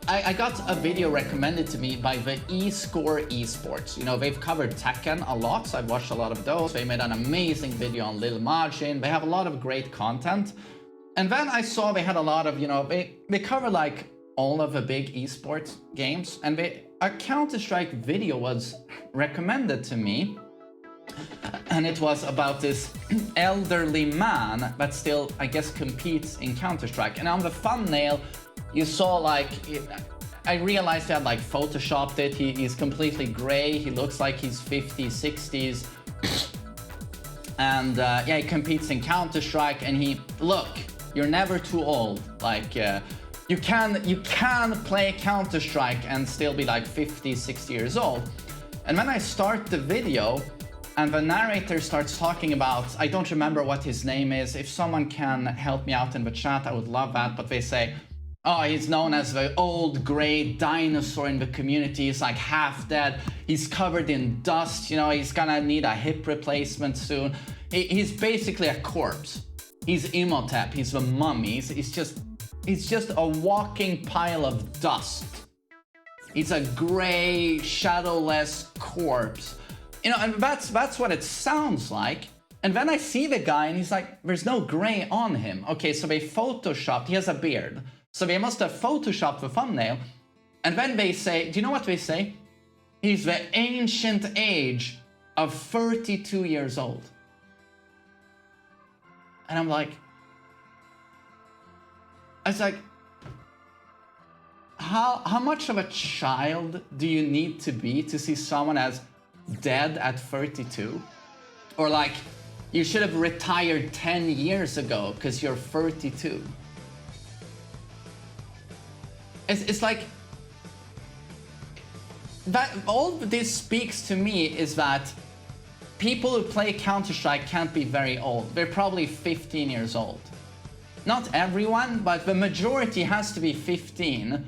I got a video recommended to me by the Esports. You know, they've covered Tekken a lot, so I've watched a lot of those. They made an amazing video on Lil Majin. They have a lot of great content. And then I saw they had a lot of, you know, they cover like all of the big esports games, and a Counter-Strike video was recommended to me. And it was about this elderly man that still, I guess, competes in Counter-Strike. And on the thumbnail, you saw like, I realized they had like photoshopped it. He's completely gray. He looks like he's 50s, 60s. And yeah, he competes in Counter-Strike, and look, you're never too old. Like, you can play Counter-Strike and still be like 50, 60 years old. And when I start the video, and the narrator starts talking about, I don't remember what his name is. If someone can help me out in the chat, I would love that. But they say, oh, he's known as the old gray dinosaur in the community. He's like half dead. He's covered in dust. You know, he's gonna need a hip replacement soon. He's basically a corpse. He's Imhotep. He's the mummy. He's just a walking pile of dust. He's a gray, shadowless corpse. You know, and that's what it sounds like. And then I see the guy, and he's like, there's no gray on him. Okay, so they photoshopped, he has a beard. So they must have photoshopped the thumbnail. And then they say, do you know what they say? He's the ancient age of 32 years old. And I'm like, I was like, how much of a child do you need to be to see someone as dead at 32? Or like, you should have retired 10 years ago because you're 32. It's like, that all this speaks to me is that people who play Counter-Strike can't be very old. They're probably 15 years old. Not everyone, but the majority has to be 15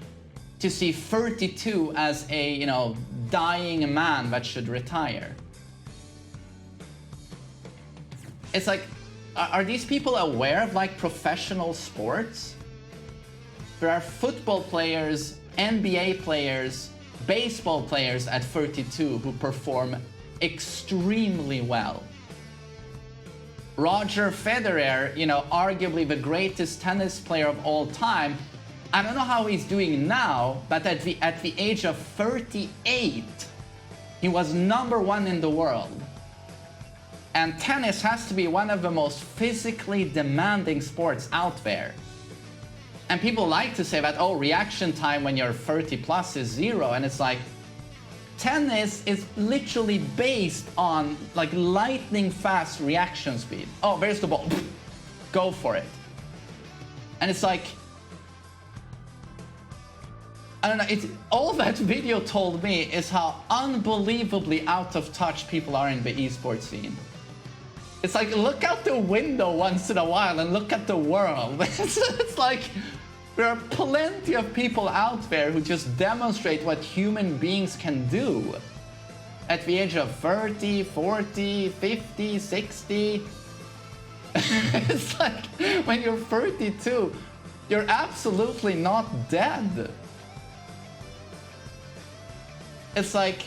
to see 32 as a, you know, dying man that should retire. It's like, are these people aware of like professional sports? There are football players, NBA players, baseball players at 32 who perform extremely well. Roger Federer, you know, arguably the greatest tennis player of all time. I don't know how he's doing now, but at the age of 38, he was #1 in the world. And tennis has to be one of the most physically demanding sports out there. And people like to say that, oh, reaction time when you're 30 plus is 0. And it's like, tennis is literally based on like lightning fast reaction speed. Oh, there's the ball. Go for it. And it's like, I don't know, all that video told me is how unbelievably out of touch people are in the esports scene. It's like, look out the window once in a while and look at the world. It's like, there are plenty of people out there who just demonstrate what human beings can do at the age of 30, 40, 50, 60. It's like, when you're 32, you're absolutely not dead. It's like,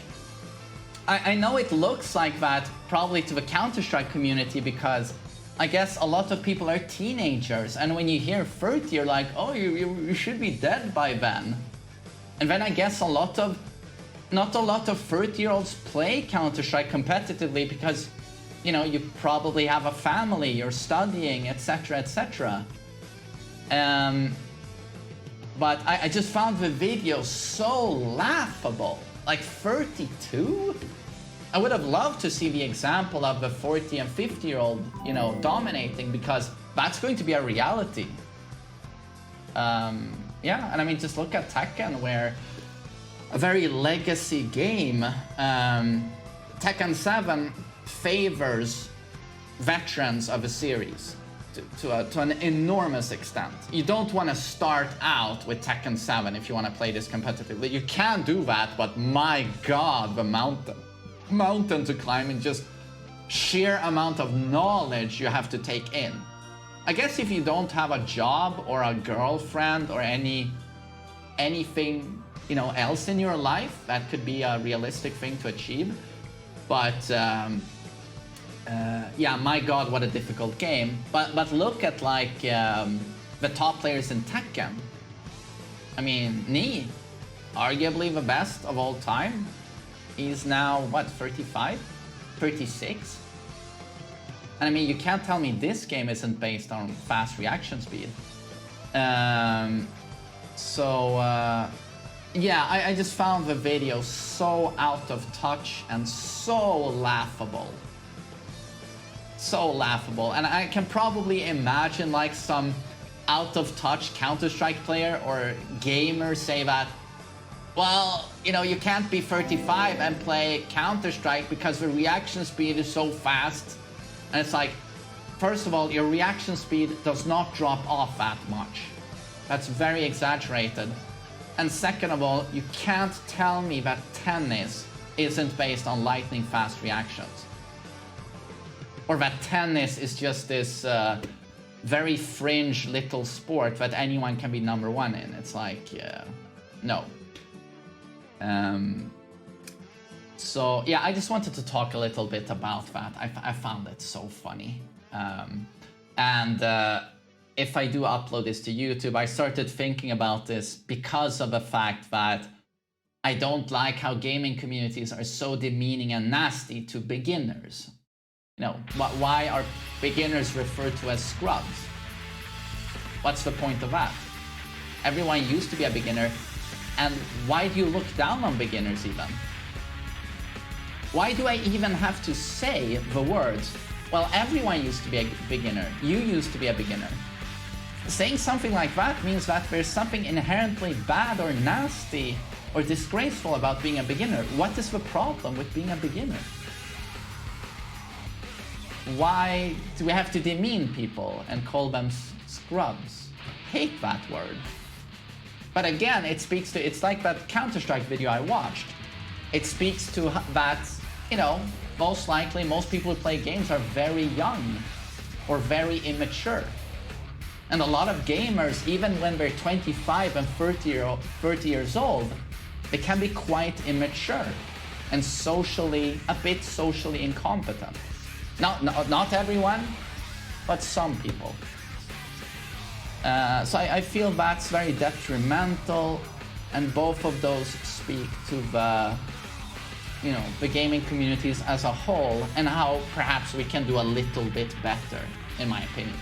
I know it looks like that probably to the Counter-Strike community because I guess a lot of people are teenagers, and when you hear 30, you're like, oh, you should be dead by then. And then I guess not a lot of 30-year-olds play Counter-Strike competitively because, you know, you probably have a family, you're studying, etc., etc. But I just found the video so laughable. Like 32? I would have loved to see the example of the 40 and 50-year-old, you know, dominating, because that's going to be a reality. Yeah, and I mean, just look at Tekken, where a very legacy game, Tekken 7 favors veterans of a series to an enormous extent. You don't want to start out with Tekken 7 if you want to play this competitively. You can do that, but my god, the mountain to climb, and just sheer amount of knowledge you have to take in. I guess if you don't have a job or a girlfriend or any anything, you know, else in your life. That could be a realistic thing to achieve. But yeah, my God, what a difficult game. But look at like the top players in Tekken. I mean, Ni, arguably the best of all time. He's now, what, 35? 36? And I mean, you can't tell me this game isn't based on fast reaction speed. Yeah, I just found the video so out of touch and so laughable. So laughable. And I can probably imagine like some out of touch Counter-Strike player or gamer say that, well, you know, you can't be 35 and play Counter-Strike because the reaction speed is so fast. And it's like, first of all, your reaction speed does not drop off that much. That's very exaggerated. And second of all, you can't tell me that tennis isn't based on lightning fast reactions. Or that tennis is just this very fringe little sport that anyone can be #1 in. It's like, no. So yeah, I just wanted to talk a little bit about that. I found it so funny. If I do upload this to YouTube, I started thinking about this because of the fact that I don't like how gaming communities are so demeaning and nasty to beginners. You know, why are beginners referred to as scrubs? What's the point of that? Everyone used to be a beginner, and why do you look down on beginners even? Why do I even have to say the words, well, everyone used to be a beginner, you used to be a beginner? Saying something like that means that there's something inherently bad or nasty or disgraceful about being a beginner. What is the problem with being a beginner? Why do we have to demean people and call them scrubs? Hate that word. But again, it speaks to, it's like that Counter-Strike video I watched. It speaks to that, you know, most likely most people who play games are very young or very immature. And a lot of gamers, even when they're 25 and 30 years old, they can be quite immature and a bit socially incompetent. Not everyone, but some people. So I feel that's very detrimental, and both of those speak to the, you know, the gaming communities as a whole, and how perhaps we can do a little bit better, in my opinion.